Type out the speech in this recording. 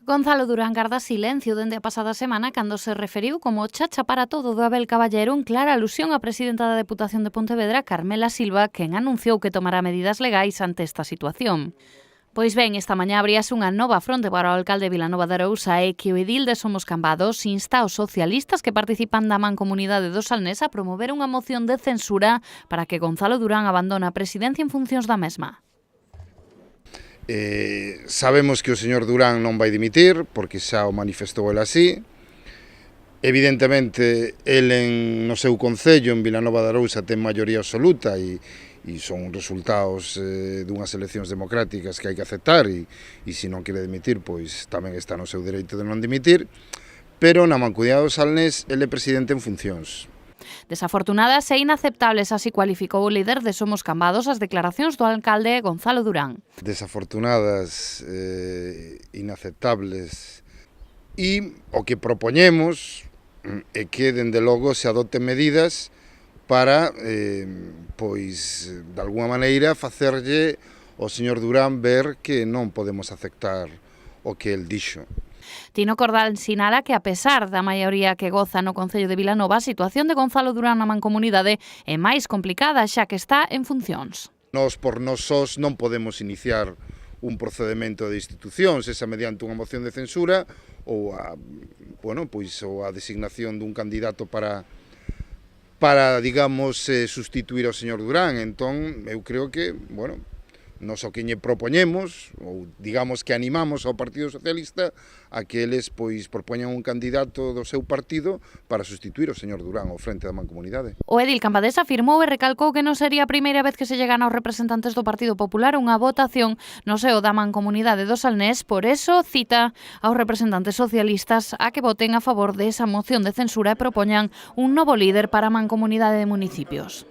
Gonzalo Durán garda silencio dende a pasada semana cando se referiu como chacha para todo do Abel Caballero en clara alusión á presidenta da Deputación de Pontevedra, Carmela Silva, quen anunciou que tomará medidas legais ante esta situación. Pois ben, esta mañá abríase unha nova fronte para o alcalde Vilanova de Arousa e que o edil de Somos Cambados insta aos socialistas que participan da Mancomunidade do Salnés a promover unha moción de censura para que Gonzalo Durán abandone a presidencia en funcións da mesma. Sabemos que o señor Durán non vai dimitir, porque xa o manifestou el así. Evidentemente, el no seu concello, en Vilanova de Arousa, ten maioría absoluta e son resultados dunhas eleccións democráticas que hai que aceptar e se non quere dimitir, pois tamén está no seu dereito de non dimitir, pero na Mancomunidade do Salnés ele é presidente en funcións. Desafortunadas e inaceptables, así cualificou o líder de Somos Cambados as declaracións do alcalde Gonzalo Durán. Desafortunadas, inaceptables, e o que propoñemos é que, dende logo, se adopten medidas para, pois, de alguma maneira, facerlle ao señor Durán ver que non podemos aceptar o que el dixo. Tino Cordal sinala que, a pesar da maioría que goza no Concello de Vilanova, a situación de Gonzalo Durán na Mancomunidade é máis complicada xa que está en funcións. Nós, por nós sós, non podemos iniciar un procedimento de institucións, esa mediante unha moción de censura ou a designación dun candidato para digamos, sustituir ao señor Durán. Entón, eu creo que, nos o que lle propoñemos, ou digamos que animamos ao Partido Socialista a que eles pois propoñan un candidato do seu partido para sustituir ao señor Durán ao frente da Mancomunidade. O edil cambadés afirmou e recalcou que non sería a primeira vez que se llegan aos representantes do Partido Popular unha votación no seo da Mancomunidade do Salnés, por eso cita aos representantes socialistas a que voten a favor desa moción de censura e propoñan un novo líder para a Mancomunidade de Municipios.